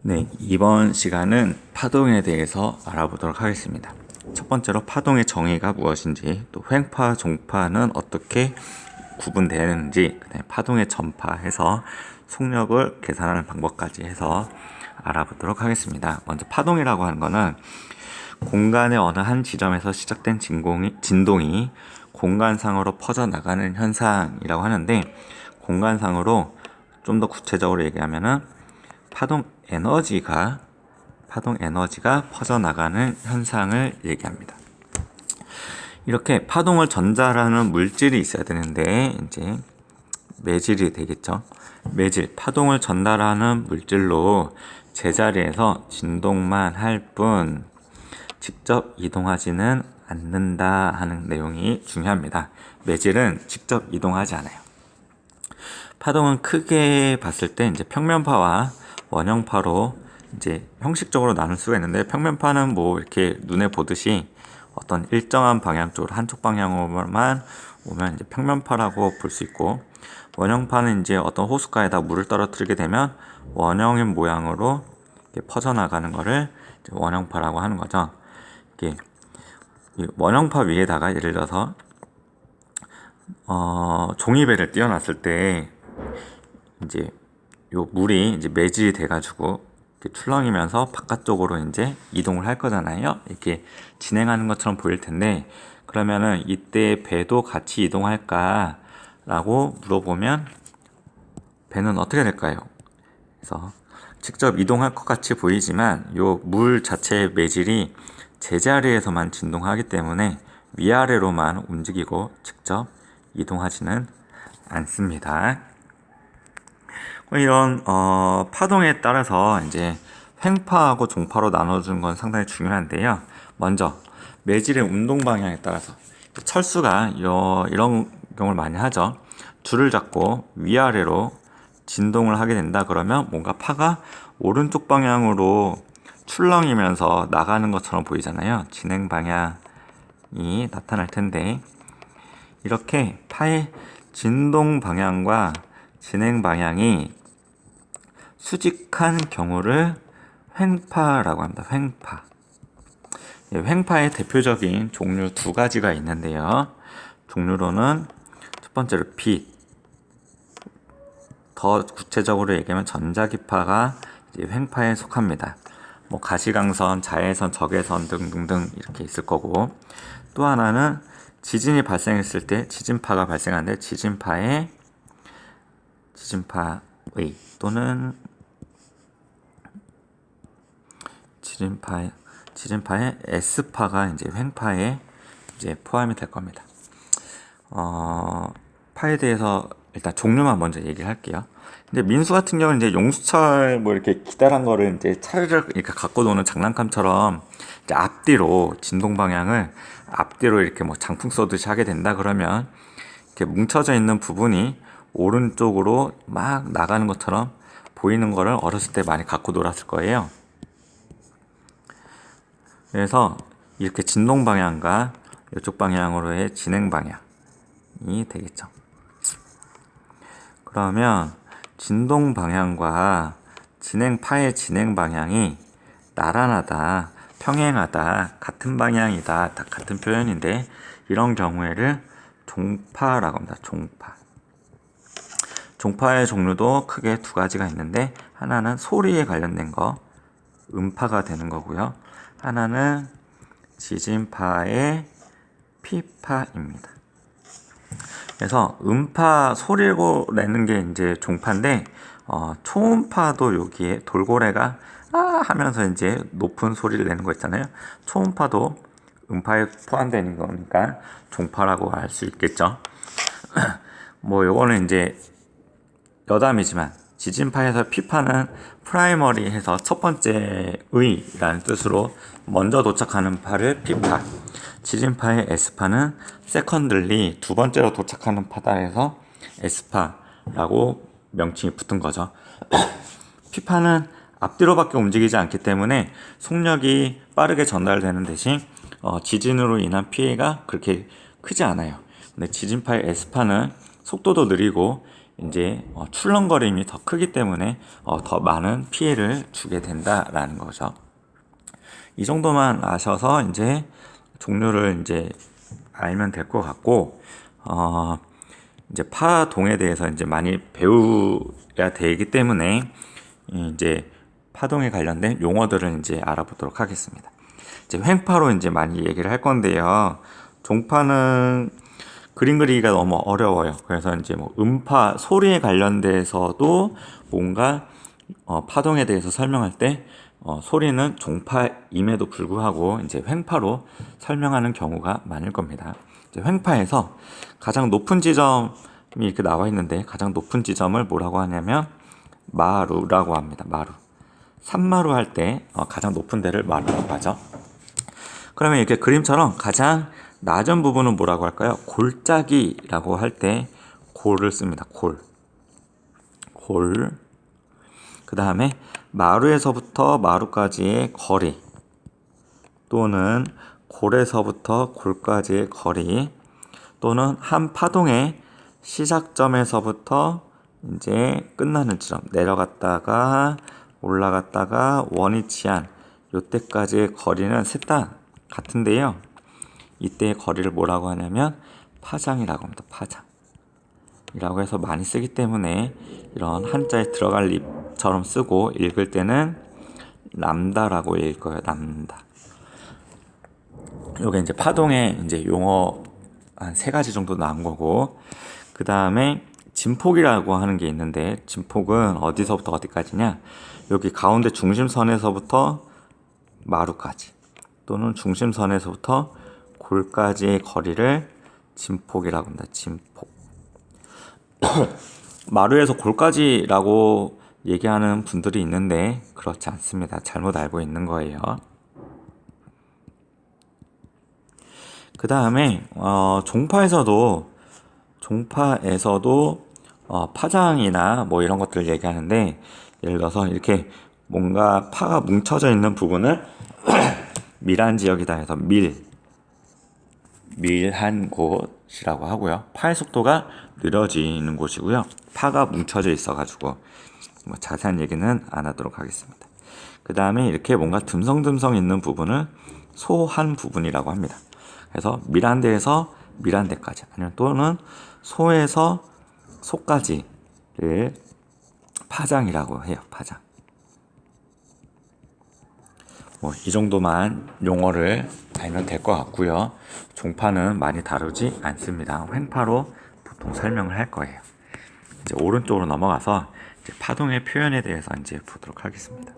네, 이번 시간은 파동에 대해서 알아보도록 하겠습니다. 첫 번째로 파동의 정의가 무엇인지, 또 횡파, 종파는 어떻게 구분되는지, 그다음에 파동의 전파해서 속력을 계산하는 방법까지 해서 알아보도록 하겠습니다. 먼저 파동이라고 하는 것은 공간의 어느 한 지점에서 시작된 진동이 공간상으로 퍼져나가는 현상이라고 하는데, 공간상으로 좀 더 구체적으로 얘기하면은 파동 에너지가 퍼져나가는 현상을 얘기합니다. 이렇게 파동을 전달하는 물질이 있어야 되는데, 이제 매질이 되겠죠. 매질, 파동을 전달하는 물질로 제자리에서 진동만 할 뿐 직접 이동하지는 않는다 하는 내용이 중요합니다. 매질은 직접 이동하지 않아요. 파동은 크게 봤을 때 이제 평면파와 원형파로 이제 형식적으로 나눌 수가 있는데, 평면파는 뭐 이렇게 눈에 보듯이 어떤 일정한 방향 쪽으로 한쪽 방향으로만 오면 이제 평면파라고 볼 수 있고, 원형파는 이제 어떤 호숫가에다 물을 떨어뜨리게 되면 원형인 모양으로 이렇게 퍼져나가는 거를 이제 원형파라고 하는 거죠. 이게 원형파 위에다가 예를 들어서 종이배를 띄워놨을 때 이제 요 물이 이제 매질이 돼가지고 이렇게 출렁이면서 바깥쪽으로 이제 이동을 할 거잖아요. 이렇게 진행하는 것처럼 보일 텐데, 그러면은 이때 배도 같이 이동할까라고 물어보면 배는 어떻게 될까요? 그래서 직접 이동할 것 같이 보이지만 요 물 자체의 매질이 제자리에서만 진동하기 때문에 위아래로만 움직이고 직접 이동하지는 않습니다. 이런 파동에 따라서 이제 횡파하고 종파로 나눠주는 건 상당히 중요한데요. 먼저 매질의 운동 방향에 따라서 철수가 이런 경우를 많이 하죠. 줄을 잡고 위아래로 진동을 하게 된다 그러면 뭔가 파가 오른쪽 방향으로 출렁이면서 나가는 것처럼 보이잖아요. 진행 방향이 나타날 텐데, 이렇게 파의 진동 방향과 진행 방향이 수직한 경우를 횡파라고 합니다. 횡파. 횡파의 대표적인 종류 두 가지가 있는데요. 종류로는 첫 번째로 빛, 더 구체적으로 얘기하면 전자기파가 이제 횡파에 속합니다. 뭐 가시광선, 자외선, 적외선 등등등 이렇게 있을 거고, 또 하나는 지진이 발생했을 때 지진파가 발생하는데 지진파의 또는 지진파의 S파가 이제 횡파에 이제 포함이 될 겁니다. 파에 대해서 일단 종류만 먼저 얘기를 할게요. 근데 민수 같은 경우는 이제 용수철 뭐 이렇게 기다란 거를 이제 차를 이렇게 갖고 노는 장난감처럼 이제 앞뒤로 진동 방향을 앞뒤로 이렇게 뭐 장풍 쏘듯이 하게 된다 그러면 이렇게 뭉쳐져 있는 부분이 오른쪽으로 막 나가는 것처럼 보이는 거를 어렸을 때 많이 갖고 놀았을 거예요. 그래서 이렇게 진동 방향과 이쪽 방향으로의 진행 방향이 되겠죠. 그러면 진동 방향과 진행파의 진행 방향이 나란하다, 평행하다, 같은 방향이다, 다 같은 표현인데, 이런 경우에를 종파라고 합니다. 종파의 종류도 크게 두 가지가 있는데, 하나는 소리에 관련된 거, 음파가 되는 거고요. 하나는 지진파의 피파입니다. 그래서 음파, 소리로 내는 게 이제 종파인데, 초음파도 여기에 돌고래가 하면서 이제 높은 소리를 내는 거 있잖아요. 초음파도 음파에 포함되는 거니까 종파라고 할 수 있겠죠. 뭐 요거는 이제 여담이지만, 지진파에서 피파는 프라이머리 해서 첫 번째 의라는 뜻으로 먼저 도착하는 파를 피파, 지진파의 S파는 세컨들리 두 번째로 도착하는 파다 해서 S파라고 명칭이 붙은 거죠. 피파는 앞뒤로밖에 움직이지 않기 때문에 속력이 빠르게 전달되는 대신 지진으로 인한 피해가 그렇게 크지 않아요. 근데 지진파의 S파는 속도도 느리고 이제 출렁거림이 더 크기 때문에 더 많은 피해를 주게 된다라는 거죠. 이 정도만 아셔서 이제 종류를 이제 알면 될 것 같고, 이제 파동에 대해서 이제 많이 배워야 되기 때문에 이제 파동에 관련된 용어들을 이제 알아보도록 하겠습니다. 이제 횡파로 이제 많이 얘기를 할 건데요. 종파는 그림 그리기가 너무 어려워요. 그래서 이제 뭐 음파, 소리에 관련돼서도 뭔가 파동에 대해서 설명할 때 소리는 종파임에도 불구하고 이제 횡파로 설명하는 경우가 많을 겁니다. 이제 횡파에서 가장 높은 지점이 이렇게 나와 있는데 가장 높은 지점을 뭐라고 하냐면 마루라고 합니다. 마루. 산마루 할 때 가장 높은 데를 마루라고 하죠. 그러면 이렇게 그림처럼 가장 낮은 부분은 뭐라고 할까요? 골짜기라고 할 때 골을 씁니다. 골. 그 다음에 마루에서부터 마루까지의 거리 또는 골에서부터 골까지의 거리 또는 한 파동의 시작점에서부터 이제 끝나는 지점 내려갔다가 올라갔다가 원위치한 요때까지의 거리는 셋 다 같은데요. 이때의 거리를 뭐라고 하냐면 파장이라고 합니다. 파장이라고 해서 많이 쓰기 때문에 이런 한자에 들어갈 립처럼 쓰고 읽을 때는 람다라고 읽어요. 람다. 요게 이제 파동의 이제 용어 한 3가지 정도 나온 거고, 그 다음에 진폭이라고 하는 게 있는데, 진폭은 어디서부터 어디까지냐? 여기 가운데 중심선에서부터 마루까지 또는 중심선에서부터 골까지의 거리를 진폭이라고 합니다. 진폭. 마루에서 골까지라고 얘기하는 분들이 있는데 그렇지 않습니다. 잘못 알고 있는 거예요. 그 다음에 종파에서도 파장이나 뭐 이런 것들을 얘기하는데, 예를 들어서 이렇게 뭔가 파가 뭉쳐져 있는 부분을 밀한 지역이다 해서 밀한 곳이라고 하고요. 파의 속도가 느려지는 곳이고요. 파가 뭉쳐져 있어가지고 뭐 자세한 얘기는 안 하도록 하겠습니다. 그 다음에 이렇게 뭔가 듬성듬성 있는 부분을 소한 부분이라고 합니다. 그래서 밀한 데에서 밀한 데까지, 아니면 또는 소에서 소까지를 파장이라고 해요. 파장. 뭐 이 정도만 용어를 알면 될 것 같고요. 종파는 많이 다루지 않습니다. 횡파로 보통 설명을 할 거예요. 이제 오른쪽으로 넘어가서 이제 파동의 표현에 대해서 이제 보도록 하겠습니다.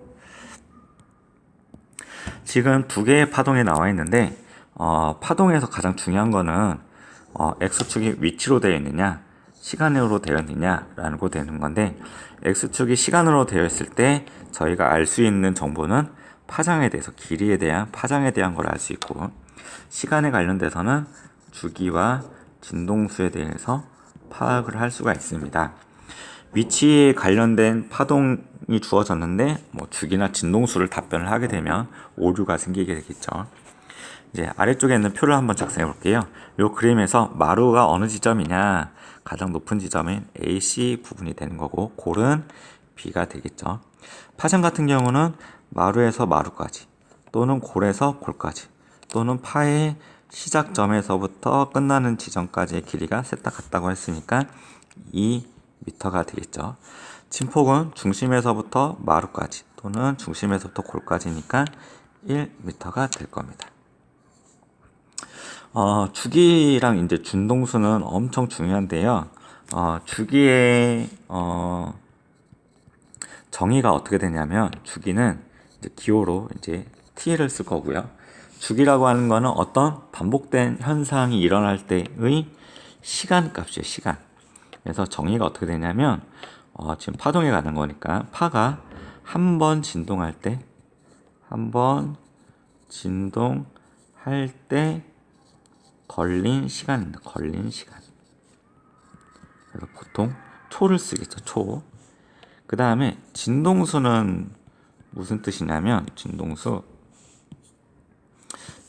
지금 2개의 파동이 나와 있는데, 파동에서 가장 중요한 거는 X축이 위치로 되어 있느냐, 시간으로 되어 있느냐라고 되는 건데, X축이 시간으로 되어 있을 때 저희가 알 수 있는 정보는 파장에 대해서, 길이에 대한 파장에 대한 걸 알 수 있고, 시간에 관련돼서는 주기와 진동수에 대해서 파악을 할 수가 있습니다. 위치에 관련된 파동이 주어졌는데 뭐 주기나 진동수를 답변을 하게 되면 오류가 생기게 되겠죠. 이제 아래쪽에 있는 표를 한번 작성해 볼게요. 이 그림에서 마루가 어느 지점이냐, 가장 높은 지점인 AC 부분이 되는 거고, 골은 B가 되겠죠. 파장 같은 경우는 마루에서 마루까지 또는 골에서 골까지 또는 파의 시작점에서부터 끝나는 지점까지의 길이가 셋 다 같다고 했으니까 2m가 되겠죠. 진폭은 중심에서부터 마루까지 또는 중심에서부터 골까지니까 1m가 될 겁니다. 주기랑 이제 진동수는 엄청 중요한데요. 주기의 정의가 어떻게 되냐면, 주기는 이제 기호로 이제 t를 쓸 거고요. 주기라고 하는 거는 어떤 반복된 현상이 일어날 때의 시간 값이에요. 시간. 그래서 정의가 어떻게 되냐면, 지금 파동에 가는 거니까 파가 한 번 진동할 때 걸린 시간입니다. 걸린 시간. 그래서 보통 초를 쓰겠죠. 초. 그 다음에 진동수는 무슨 뜻이냐면,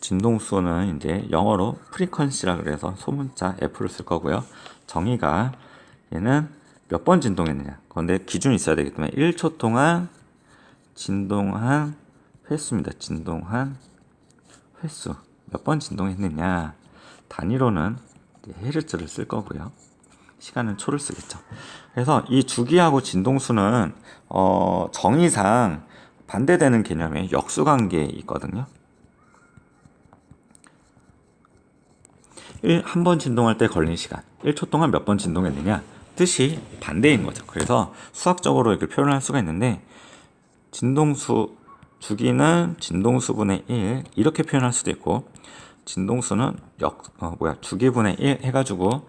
진동수는 이제 영어로 프리퀀시라 그래서 소문자 F를 쓸 거고요. 정의가 얘는 몇 번 진동했느냐. 그런데 기준이 있어야 되기 때문에 1초 동안 진동한 횟수입니다. 진동한 횟수. 몇 번 진동했느냐. 단위로는 헤르츠를 쓸 거고요. 시간은 초를 쓰겠죠. 그래서 이 주기하고 진동수는 정의상 반대되는 개념의 역수관계에 있거든요. 한 번 진동할 때 걸린 시간, 1초 동안 몇 번 진동했느냐, 뜻이 반대인 거죠. 그래서 수학적으로 이렇게 표현할 수가 있는데, 진동수, 주기는 진동수분의 1 이렇게 표현할 수도 있고, 진동수는 주기분의 1 해가지고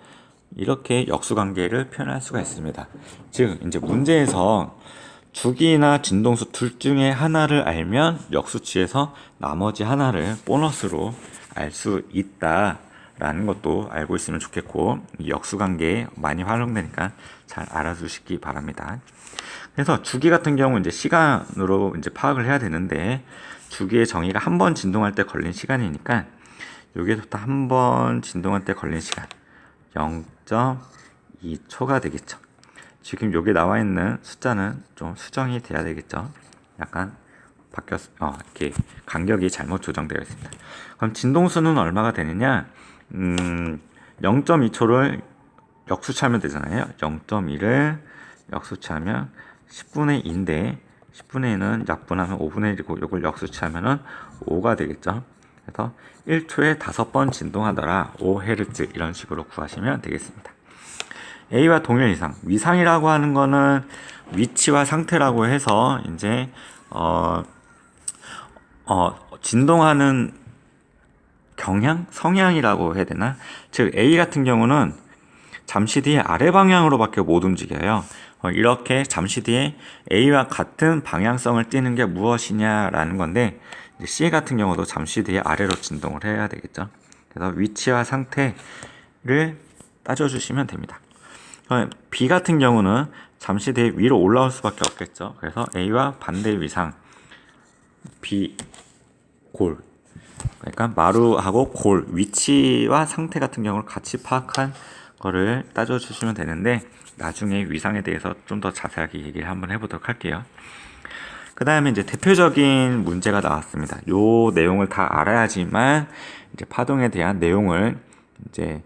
이렇게 역수관계를 표현할 수가 있습니다. 즉 이제 문제에서 주기나 진동수 둘 중에 하나를 알면 역수치에서 나머지 하나를 보너스로 알 수 있다라는 것도 알고 있으면 좋겠고, 이 역수관계 많이 활용되니까 잘 알아두시기 바랍니다. 그래서 주기 같은 경우 이제 시간으로 이제 파악을 해야 되는데, 주기의 정의가 한 번 진동할 때 걸린 시간이니까 여기에서부터 한 번 진동할 때 걸린 시간 0.2초가 되겠죠. 지금 여기 나와 있는 숫자는 좀 수정이 돼야 되겠죠. 약간 이렇게 간격이 잘못 조정되어 있습니다. 그럼 진동수는 얼마가 되느냐? 0.2초를 역수치하면 되잖아요. 0.2를 역수치하면 10분의 2인데 10분의 2는 약분하면 5분의 1이고 이걸 역수치하면 5가 되겠죠. 그래서 1초에 5번 진동하더라. 5Hz 이런 식으로 구하시면 되겠습니다. A와 동일 이상. 위상이라고 하는 거는 위치와 상태라고 해서 이제 진동하는 경향? 성향이라고 해야 되나? 즉 A 같은 경우는 잠시 뒤에 아래 방향으로밖에 못 움직여요. 이렇게 잠시 뒤에 A와 같은 방향성을 띠는 게 무엇이냐라는 건데, C 같은 경우도 잠시 뒤에 아래로 진동을 해야 되겠죠. 그래서 위치와 상태를 따져주시면 됩니다. B 같은 경우는 잠시 뒤에 위로 올라올 수밖에 없겠죠. 그래서 A와 반대 위상, B, 골. 그러니까 마루하고 골, 위치와 상태 같은 경우를 같이 파악한 거를 따져주시면 되는데, 나중에 위상에 대해서 좀 더 자세하게 얘기를 한번 해보도록 할게요. 그 다음에 이제 대표적인 문제가 나왔습니다. 요 내용을 다 알아야지만 이제 파동에 대한 내용을 이제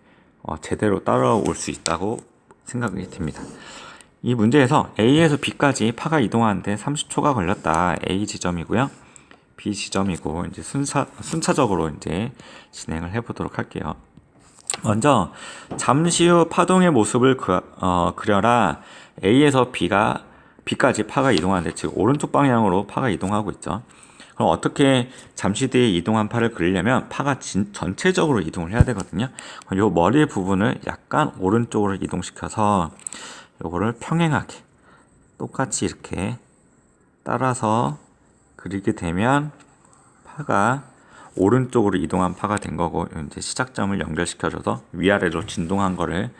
제대로 따라올 수 있다고 생각이 듭니다. 이 문제에서 A에서 B까지 파가 이동하는데 30초가 걸렸다. A 지점이고요. B 지점이고 이제 순차적으로 이제 진행을 해보도록 할게요. 먼저 잠시 후 파동의 모습을 그려라. A에서 B까지 파가 이동하는데, 즉 오른쪽 방향으로 파가 이동하고 있죠. 그럼 어떻게 잠시 뒤에 이동한 파를 그리려면 파가 전체적으로 이동을 해야 되거든요. 요 머리 부분을 약간 오른쪽으로 이동시켜서 요거를 평행하게 똑같이 이렇게 따라서 그리게 되면 파가 오른쪽으로 이동한 파가 된 거고, 이제 시작점을 연결시켜줘서 위아래로 진동한 거를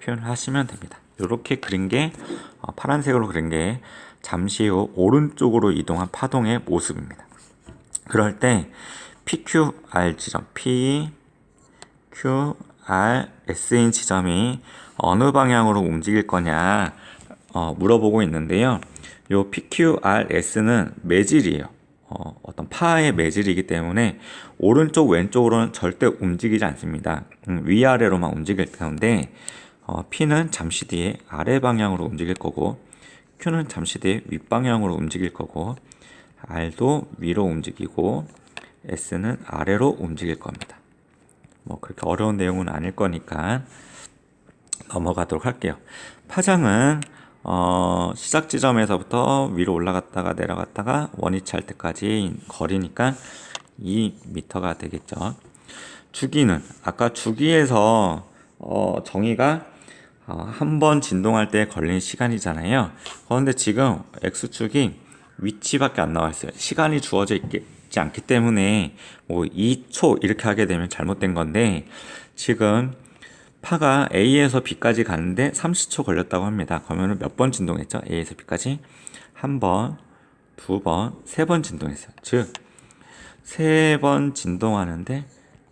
표현하시면 됩니다. 이렇게 그린 게 파란색으로 그린 게 잠시 후 오른쪽으로 이동한 파동의 모습입니다. 그럴 때 PQR 지점, PQRS인 지점이 어느 방향으로 움직일 거냐 물어보고 있는데요. 요 PQRS는 매질이에요. 어떤 파의 매질이기 때문에 오른쪽 왼쪽으로는 절대 움직이지 않습니다. 위아래로만 움직일 텐데, P는 잠시 뒤에 아래 방향으로 움직일 거고, Q는 잠시 뒤에 윗방향으로 움직일 거고, R도 위로 움직이고, S는 아래로 움직일 겁니다. 뭐 그렇게 어려운 내용은 아닐 거니까 넘어가도록 할게요. 파장은 시작 지점에서부터 위로 올라갔다가 내려갔다가 원위치할 때까지 거리니까 2m가 되겠죠. 주기는 아까 주기에서 정의가 한 번 진동할 때 걸린 시간이잖아요. 그런데 지금 X축이 위치밖에 안 나와 있어요. 시간이 주어져 있지 않기 때문에 뭐 2초 이렇게 하게 되면 잘못된 건데, 지금 파가 A에서 B까지 가는데 30초 걸렸다고 합니다. 그러면 몇 번 진동했죠? A에서 B까지 한 번, 두 번, 세 번 진동했어요. 즉, 세 번 진동하는데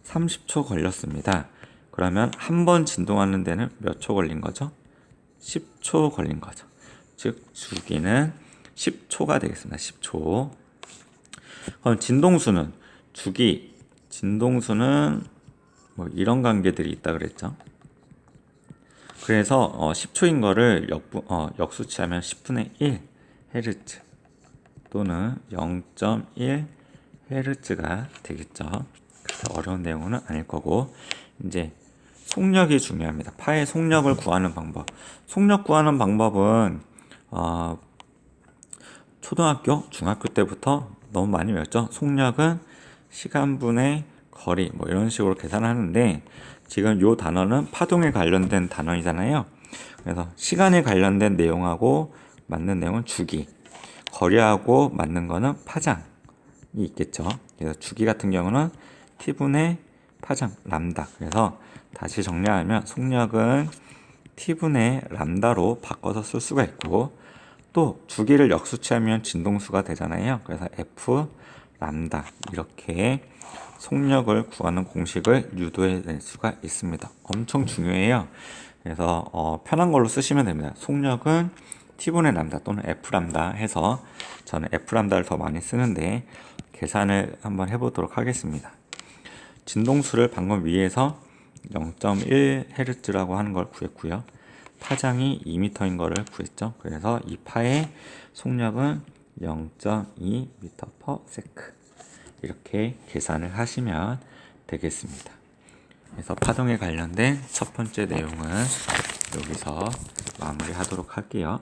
30초 걸렸습니다. 그러면 한 번 진동하는 데는 몇 초 걸린 거죠? 10초 걸린 거죠. 즉 주기는 10초가 되겠습니다. 10초. 그럼 진동수는 진동수는 뭐 이런 관계들이 있다 그랬죠. 그래서 10초인 거를 역수치하면 10분의 1 헤르츠 또는 0.1 헤르츠가 되겠죠. 그래서 어려운 내용은 아닐 거고, 이제 속력이 중요합니다. 파의 속력을 구하는 방법. 속력 구하는 방법은 초등학교, 중학교 때부터 너무 많이 배웠죠. 속력은 시간분의 거리 뭐 이런 식으로 계산하는데, 지금 요 단어는 파동에 관련된 단어이잖아요. 그래서 시간에 관련된 내용하고 맞는 내용은 주기, 거리하고 맞는 거는 파장이 있겠죠. 그래서 주기 같은 경우는 t분의 파장 람다. 그래서 다시 정리하면 속력은 t분의 람다로 바꿔서 쓸 수가 있고, 또 주기를 역수치하면 진동수가 되잖아요. 그래서 f 람다 이렇게 속력을 구하는 공식을 유도해낼 수가 있습니다. 엄청 중요해요. 그래서 편한 걸로 쓰시면 됩니다. 속력은 t분의 람다 또는 f 람다 해서, 저는 f 람다를 더 많이 쓰는데 계산을 한번 해보도록 하겠습니다. 진동수를 방금 위에서 0.1Hz라고 하는 걸 구했고요. 파장이 2m인 거를 구했죠. 그래서 이 파의 속력은 0.2m/s 이렇게 계산을 하시면 되겠습니다. 그래서 파동에 관련된 첫 번째 내용은 여기서 마무리하도록 할게요.